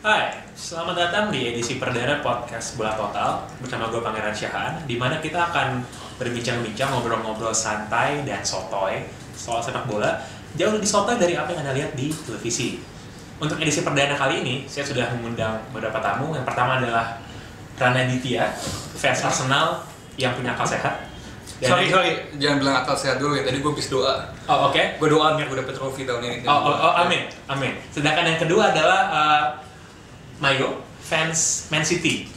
Hai, selamat datang di edisi perdana podcast Bola Total bersama gue Pangeran Syahan, di mana kita akan berbincang-bincang, ngobrol-ngobrol santai dan sotoy soal sepak bola, jauh lebih sotoy dari apa yang Anda lihat di televisi. Untuk edisi perdana kali ini, saya sudah mengundang beberapa tamu. Yang pertama adalah Rana Ditya, fans Arsenal yang punya akal sehat. Dan Sorry, jangan bilang akal sehat dulu ya. Tadi gue habis doa. Oh, oke. Gue doa biar gue dapet trofi tahun ini. Amin. Sedangkan yang kedua adalah Mayo, fans Man City.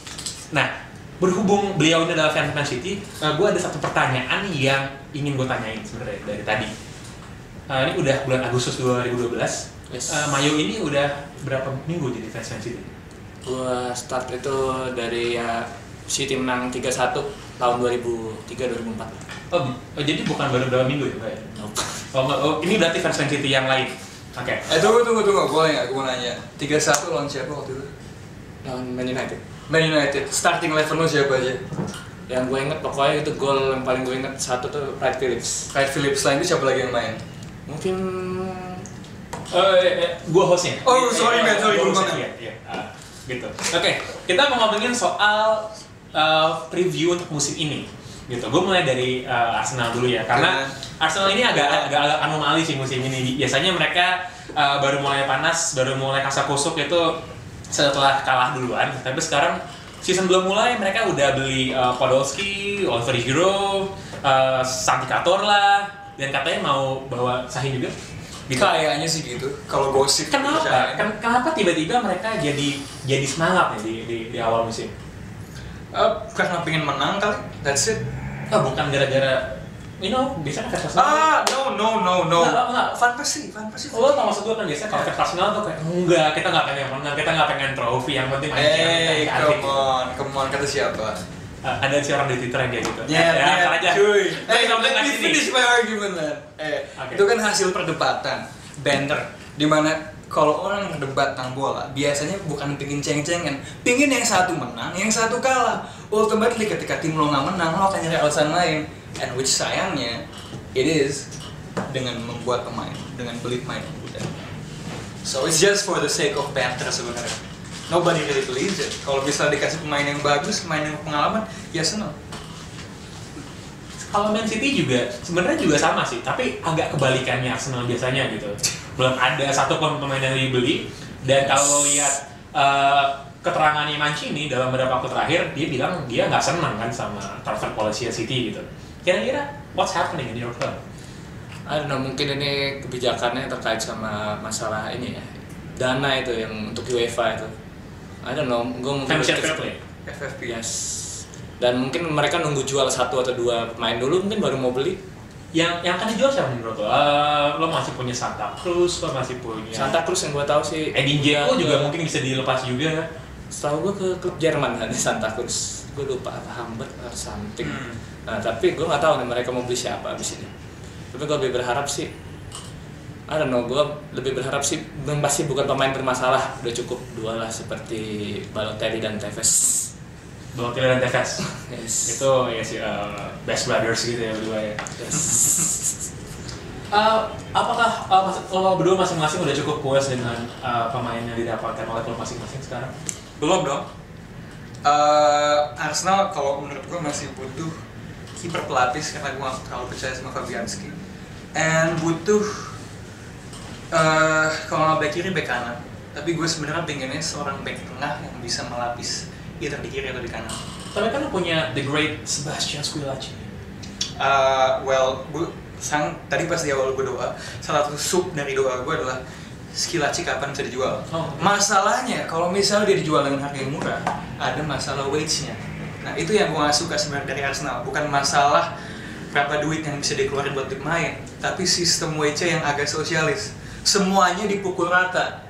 Nah, berhubung beliau ini adalah fans Man City, gue ada satu pertanyaan yang ingin gue tanyain sebenarnya dari tadi. Ini udah bulan Agustus 2012. Yes. Mayo ini udah berapa minggu jadi fans Man City? Gua start itu dari City menang 3-1 tahun 2003-2004. Oh, jadi bukan baru berapa minggu ya, Pak? Nope. Ini berarti fans Man City yang lain. Oke. Tunggu. Boleh nggak? Gue nanya. 3-1 lawan siapa waktu itu? Lawan Man United. Man United. Starting 11 lo siapa aja? Yang gue inget pokoknya itu gol yang paling gue inget satu tuh Wright Phillips. Wright Phillips. Selain itu siapa lagi yang main? Mungkin Gue hostnya. Oh, sorry, Gue gue hostnya. banget. Iya. Gitu. Oke, kita mau ngomongin soal preview untuk musim ini. Gitu. Gue mulai dari Arsenal dulu ya, karena Arsenal ini agak anomali sih musim ini. Biasanya mereka baru mulai panas, baru mulai kasak kusuk itu setelah kalah duluan. Tapi sekarang season belum mulai, mereka udah beli Podolski, Oliver Giroud, Santi Cazorla, dan katanya mau bawa Sahin juga. Gitu. Kayaknya sih gitu. Kalau gosip. Kenapa tiba-tiba mereka jadi semangat nih di awal musim? Karena pengen menang kali. That's it. Bukan gara-gara, biasanya fans Arsenal. No. Enggak. Fantasi. Lo tau maksud gue kan biasanya kalau fans Arsenal tuh kayak enggak, kita nggak pengen menang, kita nggak pengen trofi, yang penting main Come on, kata siapa? Ada si orang di Twitter yang kayak gitu. Ntar aja. Cuy. Let me Finish my argument, man. Itu kan hasil perdebatan, banter, dimana kalau orang berdebat tentang bola, biasanya bukan pingin ceng-cengan, pingin yang satu menang, yang satu kalah. Ultimately ketika tim lo nggak menang, lo akan nyari alasan lain. And which sayangnya, it is dengan membuat pemain, dengan beli pemain yang muda. So it's just for the sake of banter sebenarnya. Nobody really believes it. Kalau bisa dikasih pemain yang bagus, pemain yang pengalaman, ya senang. Kalau Man City juga sebenarnya juga sama sih, tapi agak kebalikannya Arsenal biasanya gitu. Belum ada satupun pemain yang dibeli, dan kalau lihat keterangannya Mancini dalam beberapa waktu terakhir, dia bilang dia nggak senang kan sama transfer policy City gitu. Kira-kira what's happening in your club? I don't know, mungkin ini kebijakannya terkait sama masalah ini ya, dana itu yang untuk UEFA itu. I don't know, gue mungkin Financial fair play. FFP. Yes. Dan mungkin mereka nunggu jual 1 atau 2 pemain dulu, mungkin baru mau beli. Yang akan dijual siapa menurut lo? Lo masih punya Santa Cruz, lo masih punya Santa Cruz yang gue tahu sih. Edin Dzeko juga mungkin bisa dilepas juga. Setahu gue ke klub Jerman kan, Santa Cruz. Gue lupa apa Hamburg atau something. Nah, tapi gue nggak tahu nih mereka mau beli siapa abis ini. Tapi gue lebih berharap sih, I don't know, gue lebih berharap sih pasti bukan pemain bermasalah. Udah cukup 2 lah seperti Balotelli dan Tevez. Balotelli dan Tevez. Yes. Itu ya sih best brothers gitu ya berdua ya. Yes. Apakah lo berdua masing-masing udah cukup puas dengan pemain yang didapatkan oleh klub masing-masing sekarang? Belum dong. Arsenal kalau menurut gue masih butuh kiper pelapis karena gue gak terlalu percaya sama Fabianski. And butuh kalau nggak back kiri back kanan. Tapi gue sebenarnya pengennya seorang back tengah yang bisa melapis either di kiri atau di kanan. Tapi kan lo punya the great Sebastian Squillaci. Tadi pas di awal gue doa, salah satu sub dari doa gue adalah Squillaci kapan bisa dijual. Masalahnya kalau misalnya dia dijual dengan harga yang murah, ada masalah wage-nya. Nah itu yang gue gak suka sebenarnya dari Arsenal. Bukan masalah berapa duit yang bisa dikeluarin buat main, tapi sistem wage-nya yang agak sosialis. Semuanya dipukul rata.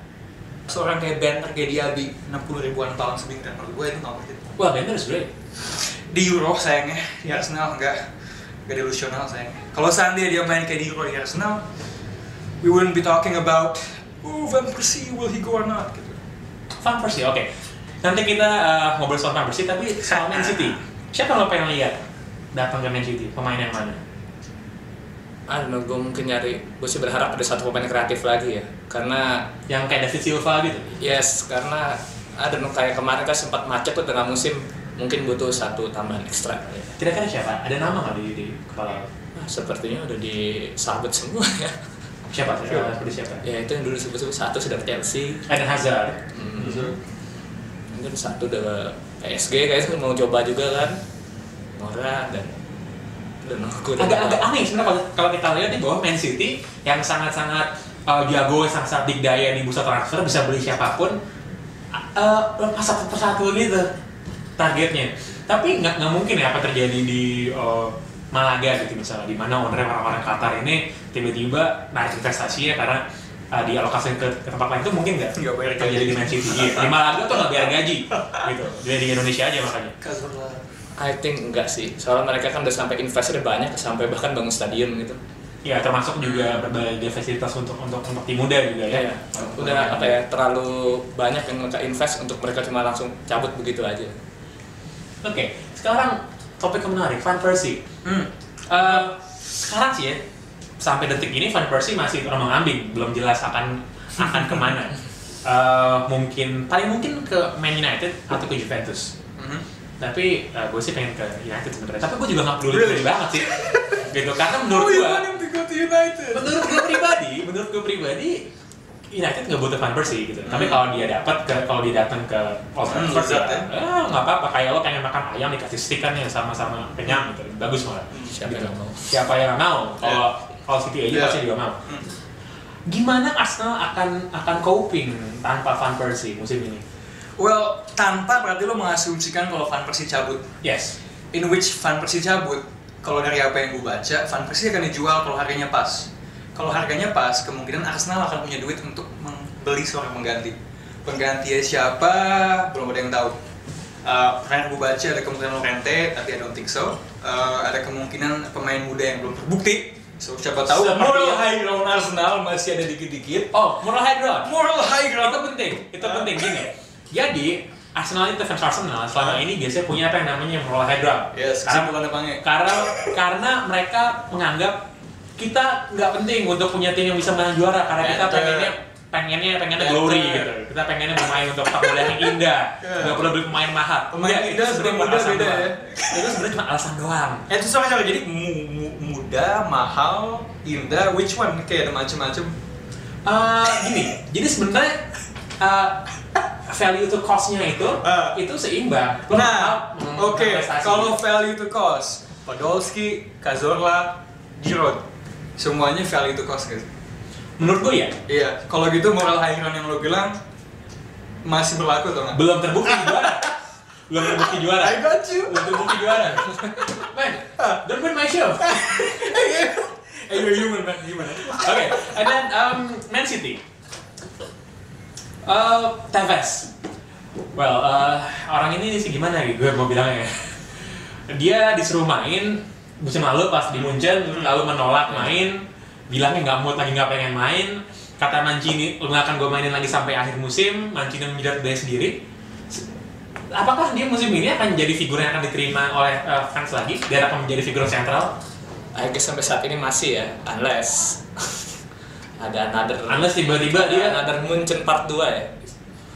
Seorang kayak Benter, kayak Diaby, 60 ribuan pound seminggu, dan menurut gue itu gak worth it. Wah, Bender is great. Di Euro sayangnya, di Arsenal enggak delusional sayangnya. Kalau seandainya dia main kayak di Euro di Arsenal, we wouldn't be talking about Van Persie, will he go or not gitu. Van Persie, oke. Nanti kita ngobrol soal Van Persie, tapi soal Man City. Siapa lo pengen lihat datang ke Man City? Pemain yang mana? I don't know, gue mungkin gue sih berharap ada satu pemain kreatif lagi ya. karena yang kayak David Silva gitu. yes, karena ada kayak kemarin kan sempat macet tuh tengah musim, mungkin butuh satu tambahan ekstra. Kira-kira siapa? Ada nama nggak di kepala? Sepertinya udah disabet semua ya. Siapa? Seperti siapa? Ya itu yang dulu sebut-sebut, satu sudah Chelsea, Eden Hazard. mungkin satu udah PSG kayaknya mau coba juga kan, Mora dan agak aneh sebenarnya kalau kita lihat di bawah Man City yang sangat-sangat jago, sangat-sangat dikdaya di bursa transfer, bisa beli siapapun, lepas satu persatu gitu targetnya. Tapi nggak mungkin ya apa terjadi di Malaga gitu misalnya, di mana orang-orang Qatar ini tiba-tiba naik investasinya karena dialokasikan ke tempat lain. Itu mungkin nggak bayar terjadi di Man City. Di Malaga tuh nggak bayar gaji gitu, di Indonesia aja makanya. I think enggak sih, soalnya mereka kan udah sampai investasi banyak, sampai bahkan bangun stadion gitu. Ya termasuk juga berbagai fasilitas untuk tim muda juga ya. Udah apa ya, terlalu banyak yang mereka invest untuk mereka cuma langsung cabut begitu aja. Oke, sekarang topik yang menarik, Van Persie. Sekarang sih ya, sampai detik ini Van Persie masih terombang-ambing, belum jelas akan kemana. Paling mungkin ke Man United atau ke Juventus. Tapi gue sih pengen ke United sebenarnya. Tapi gue juga nggak peduli banget sih, gitu. Karena menurut gue pribadi, United nggak butuh Van Persie gitu. Tapi kalau dia datang ke Old Trafford ya nggak apa-apa. Kayak lo pengen makan ayam dikasih stick kan yang sama-sama kenyang gitu, bagus malah. Siapa yang mau? Kalau City aja pasti juga mau. Gimana Arsenal akan coping tanpa Van Persie musim ini? Well, tanpa berarti lo mengasumsikan kalau Van Persie cabut. Yes. In which Van Persie cabut, kalau dari apa yang gue baca, Van Persie akan dijual kalau harganya pas. Kalau harganya pas, kemungkinan Arsenal akan punya duit untuk membeli seorang pengganti. Penggantinya siapa? Belum ada yang tahu. Terakhir gue baca ada kemungkinan Llorente, tapi I don't think so. Ada kemungkinan pemain muda yang belum terbukti. So siapa tahu moral high ground Arsenal masih ada dikit-dikit. Oh, moral high ground. Moral high ground Itu penting gini. Jadi Arsenal itu fans Arsenal selama ini biasanya punya apa yang namanya moral high ground. Yes, karena mereka menganggap kita nggak penting untuk punya tim yang bisa menang juara, karena kita pengennya glory gitu. Kita pengennya bermain untuk sepak bola yang indah. Nggak perlu beli pemain mahal. Pemain indah sebenarnya muda beda ya. Itu sebenarnya cuma alasan doang. Itu soalnya jadi muda, mahal, indah, which one? Kayak ada macam-macam. Gini, jadi sebenarnya value to cost-nya itu seimbang. Nah, oke. Kalau value to cost, Podolski, Cazorla, Giroud, semuanya value to cost guys. Menurut gue ya. Iya. Kalau gitu moral high ground yang lo bilang masih berlaku atau nggak? Belum terbukti juara. I got you. Belum terbukti juara. Man, don't win my show. You're human man, gimana? Okay, and then Man City. Tevez. Well, orang ini sih gimana ya, gue mau bilangnya. Dia disuruh main musim lalu pas di Munchen, lalu menolak main, bilangnya nggak mood lagi, nggak pengen main. Kata Mancini, lu nggak akan gue mainin lagi sampai akhir musim. Mancini menjilat dia sendiri. Apakah dia musim ini akan menjadi figur yang akan diterima oleh fans lagi? Dia akan menjadi figur sentral? I guess sampai saat ini masih ya, unless ada unless tiba-tiba dia another Munchen part 2 ya.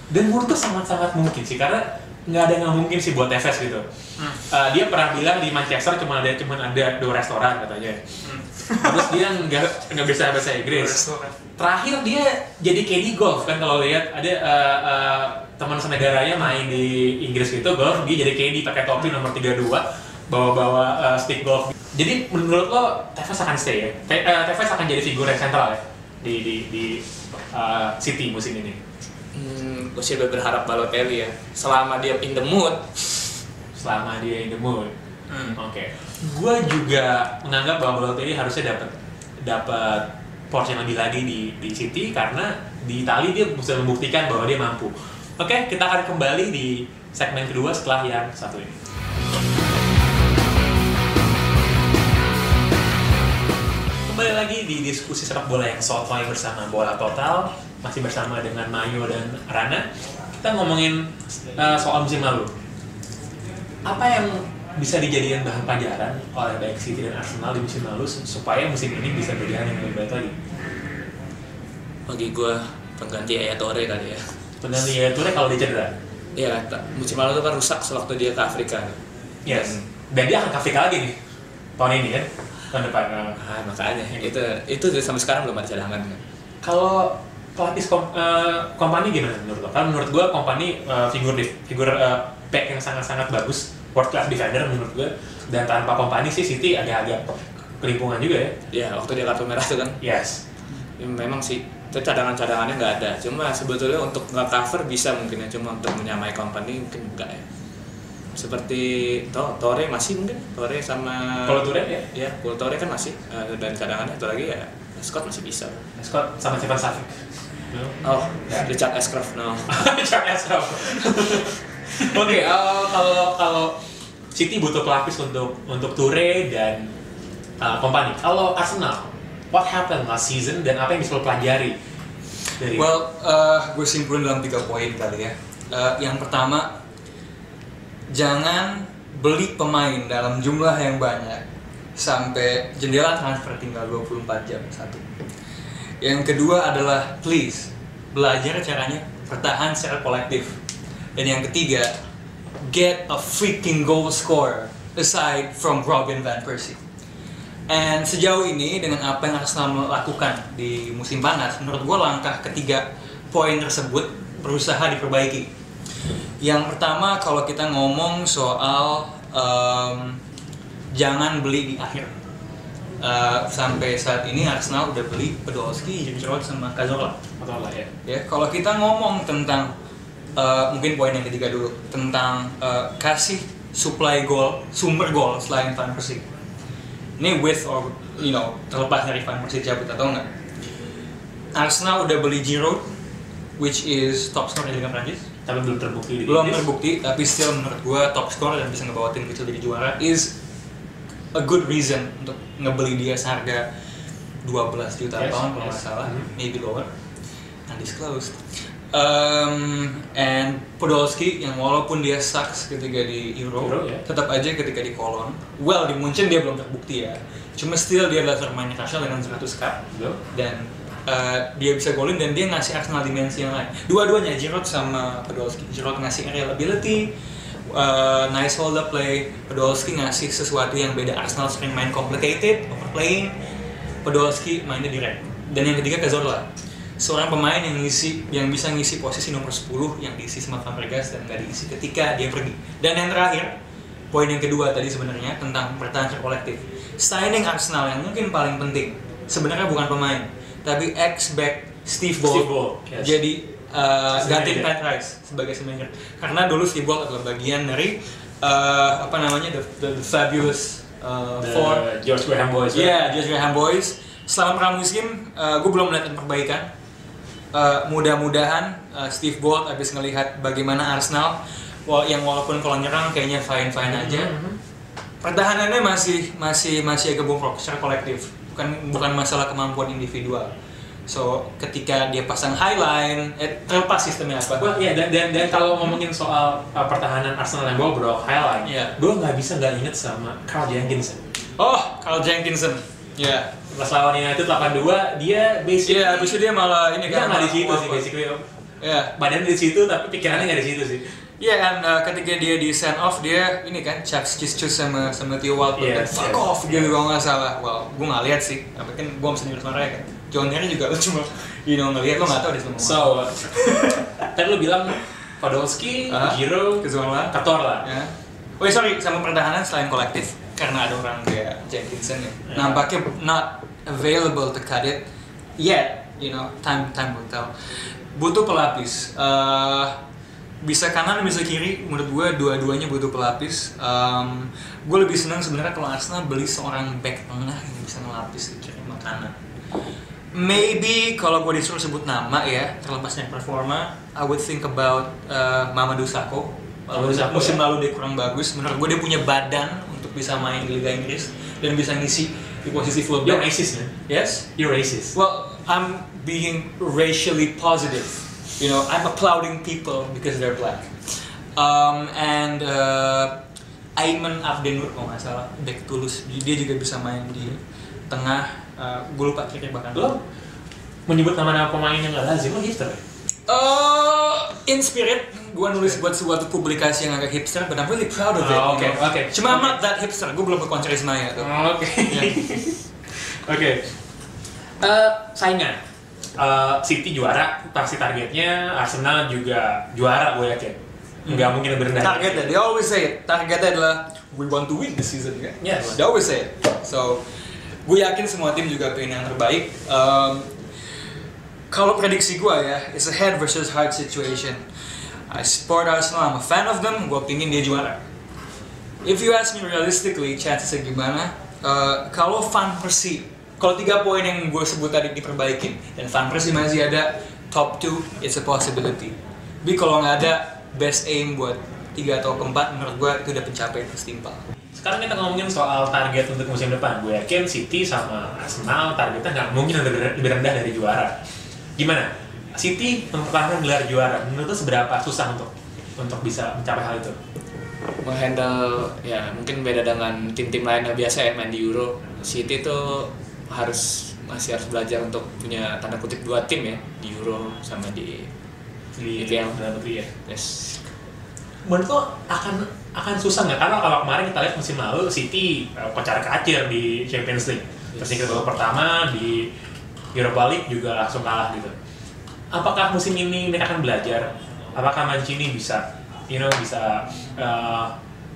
Dan menurutku sangat-sangat mungkin sih, karena nggak ada yang nggak mungkin sih buat Tevez gitu. Dia pernah bilang di Manchester cuma ada 2 restoran katanya. Terus dia nggak bisa bahasa Inggris. Terakhir dia jadi caddy golf kan, kalau lihat ada teman senegaranya main di Inggris gitu golf, dia jadi caddy pakai topi nomor 32, bawa stick golf. Jadi menurut lo Tevez akan stay ya? Tevez akan jadi figur yang sentral ya di City musim ini? Gue sih berharap Balotelli ya, selama dia in the mood. Oke. Gue juga menganggap bahwa Balotelli harusnya dapat porsi yang lebih lagi di City, karena di Italia dia bisa membuktikan bahwa dia mampu. Oke, kita akan kembali di segmen kedua setelah yang satu ini. Kembali lagi di diskusi sepak bola yang sotoy bersama Bola Total, masih bersama dengan Mayo dan Rana. Kita ngomongin soal musim lalu. Apa yang bisa dijadikan bahan pelajaran oleh baik City dan Arsenal di musim lalu supaya musim ini bisa berjalan yang lebih baik lagi? bagi gue pengganti Yaya Toure kali ya. Pengganti Yaya Toure kalau dia cedera. Iya, musim lalu tuh kan rusak sewaktu dia ke Afrika. Yes. Dan dia akan ke Afrika lagi nih tahun ini kan, tahun depan. Makanya itu sampai sekarang belum ada cadangan. Kalau pelapis Kompany gimana menurut lo? Karena menurut gue Kompany figur back yang sangat-sangat bagus, world class defender menurut gue. Dan tanpa Kompany sih City agak-agak kelimpungan juga ya. Iya, waktu dia kartu merah tuh kan. Yes. Ya, memang sih cadangan-cadangannya nggak ada. Cuma sebetulnya untuk nge-cover bisa mungkin ya, cuma untuk menyamai Kompany mungkin enggak ya. Seperti Toure masih mungkin, Toure sama kalau Toure ya? Ya, kalau Toure kan masih dan cadangannya itu lagi ya Scott masih bisa. Scott sama Stefan Savic. Oh, Richard Ashcroft no. Richard Ashcroft. Oke, kalau City butuh pelapis untuk Toure dan Kompany. Kalau Arsenal, what happened last season dan apa yang bisa lo pelajari dari? Well, gue simpulin dalam 3 poin kali ya. Yang pertama, jangan beli pemain dalam jumlah yang banyak sampai jendela transfer tinggal 24 jam satu. Yang kedua adalah please belajar caranya bertahan secara kolektif. Dan yang ketiga, get a freaking goal scorer aside from Robin van Persie. And sejauh ini dengan apa yang Arsenal melakukan di musim panas, menurut gue langkah ketiga poin tersebut berusaha diperbaiki. Yang pertama, kalau kita ngomong soal jangan beli di akhir. Sampai saat ini Arsenal udah beli Podolski, Giroud sama Cazorla. Ya, kalau kita ngomong tentang mungkin poin yang ketiga dulu tentang kasih supply gol, sumber gol selain Van Persie. Ini with or terlepas dari Van Persie cabut atau enggak. Arsenal udah beli Giroud, which is top scorer di Liga Prancis. Tapi belum terbukti. Belum terbukti, tapi still menurut gua top scorer dan bisa ngebawa tim kecil jadi juara is a good reason untuk ngebeli dia seharga 12 juta pound kalau nggak salah, maybe lower, undisclosed. And Podolski yang walaupun dia sucks ketika di Euro tetap aja ketika di Cologne, well di Munchen dia belum terbukti ya. Cuma still dia adalah pemain internasional dengan 100 cup dan dia bisa golin dan dia ngasih Arsenal dimensi yang lain. Dua-duanya Giroud sama Podolski. Giroud ngasih aerial ability, nice hold up play. Podolski ngasih sesuatu yang beda. Arsenal sering main complicated, overplaying. Podolski mainnya direct. Dan yang ketiga Cazorla, seorang pemain yang bisa ngisi posisi nomor 10 yang diisi sama Fabregas dan nggak diisi ketika dia pergi. Dan yang terakhir, poin yang kedua tadi sebenarnya tentang pertahanan secara kolektif. Signing Arsenal yang mungkin paling penting sebenarnya bukan pemain, tapi ex-back Steve Bold. Yes. Jadi gantiin Pat Rice sebagai manager. Karena dulu Steve Bold adalah bagian dari the fabulous George Graham Boys. George Graham Boys. Selama pramusim, gue belum melihat perbaikan. Mudah-mudahan Steve Bold habis ngelihat bagaimana Arsenal yang walaupun kalau nyerang kayaknya fine aja, pertahanannya masih agak bongkrok secara kolektif. Bukan masalah kemampuan individual. So ketika dia pasang highline, terlepas sistemnya apa. Well, dan kalau ngomongin soal pertahanan Arsenal yang bobrok, highline, gue nggak bisa nggak inget sama Carl Jenkinson. Oh, Carl Jenkinson. Ya. Pas lawan United 8-2, dia basically. Iya, abis itu dia malah ini kan. Dia nggak di situ sih basically. Ya. Badan di situ tapi pikirannya nggak di situ sih. Iya, dan ketika dia di send off dia ini kan cus sama Theo Walcott fuck off gitu kalau nggak salah. Well, gue nggak lihat sih, tapi kan gue mesti dengar suaranya kan. John Terry juga lu cuma ngelihat, lo nggak tahu dia semua. So, tadi lu bilang Podolski, Giroud, Cazorla. Ya. Oh sorry, sama pertahanan selain kolektif karena ada orang kayak Jenkinson ya. Nampaknya not available to cut it yet, time will tell. Butuh pelapis. Bisa kanan bisa kiri, menurut gue dua-duanya butuh pelapis. Gue lebih senang sebenarnya kalau Arsenal beli seorang back tengah yang bisa melapis di kiri sama kanan. Maybe kalau gue disuruh sebut nama ya, terlepas dari performa, I would think about Mamadou Sakho. Musim lalu dia kurang bagus, menurut gue dia punya badan untuk bisa main di Liga Inggris dan bisa ngisi di posisi fullback. You're racist, man. Yes? You're racist. Well, I'm being racially positive. I'm applauding people because they're black. Aiman Abdenur kalau nggak salah, back Toulouse, dia juga bisa main di tengah. Gue lupa kira bahkan. menyebut nama-nama pemain yang nggak lazim, lo hipster ya? In spirit, gue nulis buat suatu publikasi yang agak hipster, but I'm really proud of it. Oke. Cuma I'm not that hipster, gue belum ke Konserisma ya tuh. Oke. Saingan. City juara, pasti targetnya. Arsenal juga juara, gue yakin. Nggak mungkin lebih rendah. Targetnya, they always say it. Targetnya adalah we want to win this season, kan? Yes. They always say it. So, gue yakin semua tim juga pengen yang terbaik. Kalau prediksi gue ya, it's a head versus heart situation. I support Arsenal, I'm a fan of them, gue pingin dia juara. If you ask me realistically, chancesnya gimana? Kalau Van Persie, kalau 3 poin yang gue sebut tadi diperbaikin, dan Van Persie masih ada top 2, it's a possibility. Tapi kalau nggak ada, best aim buat 3 atau 4, menurut gue itu udah pencapaian setimpal. Sekarang kita ngomongin soal target untuk musim depan. Gue yakin City sama Arsenal targetnya nggak mungkin lebih rendah dari juara. Gimana? City mempertahankan gelar juara, menurut lo seberapa susah untuk bisa mencapai hal itu? Menghandle ya mungkin beda dengan tim-tim lain yang biasa ya main di Euro. City tuh masih harus belajar untuk punya tanda kutip 2 tim ya di Euro sama di EPL dalam negeri ya. Yes. Menurut lo akan susah nggak? Karena kalau kemarin kita lihat musim lalu City kocar-kacir di Champions League. Peringkat babak pertama di Europa League juga langsung kalah gitu. Apakah musim ini mereka akan belajar? Apakah Mancini bisa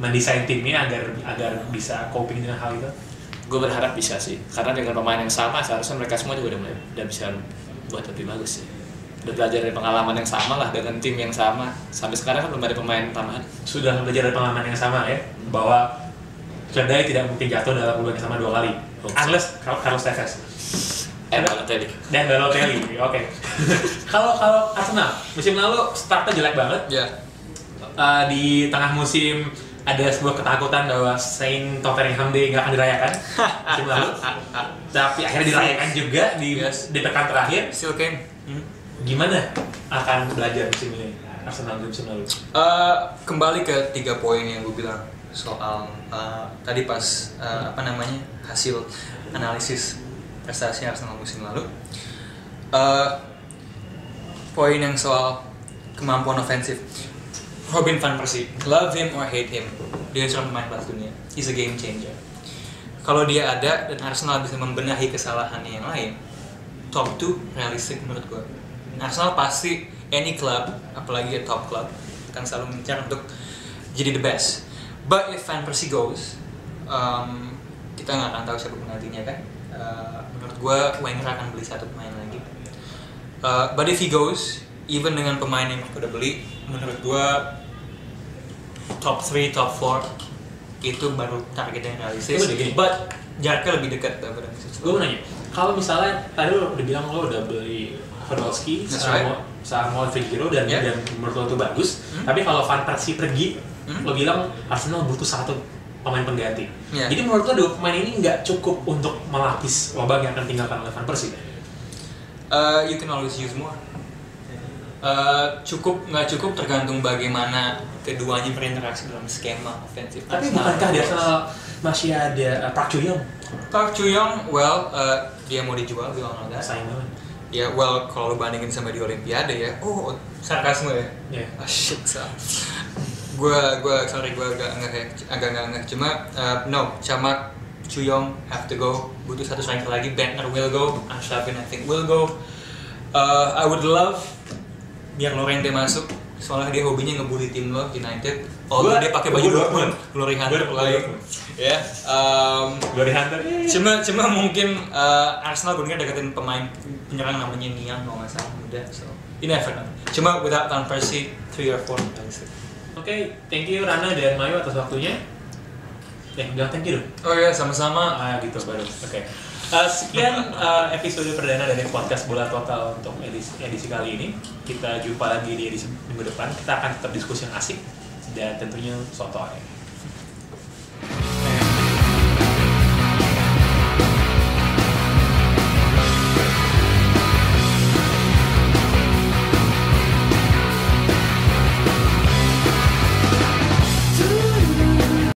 mendesain timnya agar bisa coping dengan hal itu? Gue berharap bisa sih, karena dengan pemain yang sama seharusnya mereka semua juga udah bisa buat lebih bagus sih. Udah belajar dari pengalaman yang sama lah dengan tim yang sama. Sampai sekarang kan belum ada pemain tambahan. Sudah belajar dari pengalaman yang sama ya, bahwa Keledai tidak mungkin jatuh dalam peluang yang sama 2 kali. Unless Carlos Tevez. Dan Balotelli, oke. Kalau Arsenal musim lalu startnya jelek banget. Yeah. Di tengah musim ada sebuah ketakutan bahwa Saint Tottenham Day nggak akan dirayakan musim lalu. Tapi akhirnya dirayakan juga di pekan terakhir. Still came. Gimana akan belajar musim ini Arsenal di musim lalu? Kembali ke 3 poin yang gue bilang soal tadi pas hasil analisis prestasi Arsenal musim lalu. Poin yang soal kemampuan ofensif. Robin Van Persie, love him or hate him, dia seorang pemain kelas dunia. He's a game changer. Kalau dia ada dan Arsenal bisa membenahi kesalahannya yang lain, top 2 realistik menurut gue. Arsenal pasti any club, apalagi top club, akan selalu mencar untuk jadi the best. But if Van Persie goes, kita nggak akan tahu siapa penggantinya kan. Menurut gue Wenger akan beli 1 pemain lagi. But if he goes, even dengan pemain yang udah beli, menurut gue top 3, top 4 itu baru target yang realistis. But jaraknya lebih dekat daripada musim sebelumnya. Gue mau nanya, kalau misalnya tadi lo udah bilang lo udah beli Podolski sama Figueroa dan menurut lo itu bagus, tapi kalau Van Persie pergi, lo bilang Arsenal butuh 1 pemain pengganti. Jadi menurut lo 2 pemain ini nggak cukup untuk melapis lubang yang akan tinggalkan oleh Van Persie? You can always use more. Nggak cukup tergantung bagaimana keduanya berinteraksi dalam skema ofensif. Tapi bukankah di Arsenal masih ada Park Ju-young? Park Ju-young, dia mau dijual, we all know that. Sayang banget. Ya, kalau lu bandingin sama di Olimpiade ya, sarkasme ya? Yeah. Shit, gue agak nggak cuma Chamak, Ju-young have to go, butuh 1 striker lagi, Bentner will go, Ashrafin I think will go. I would love biar Llorente masuk, soalnya dia hobinya ngebully tim lo United. Dia pakai baju Dortmund, Glory Hunter lagi. Ya, Glory Hunter. Cuma mungkin Arsenal gue deketin pemain penyerang namanya Niang kalau nggak salah muda. So you never know. Cuma without Van Persie 3 or 4 realistic. Oke, thank you Rana dan Mayu atas waktunya. Bilang thank you dong. Oh ya, sama-sama. Gitu baru. Oke. Sekian episode perdana dari podcast Bola Total untuk edisi kali ini. Kita jumpa lagi di edisi minggu depan. Kita akan tetap diskusi yang asik dan tentunya sotoy.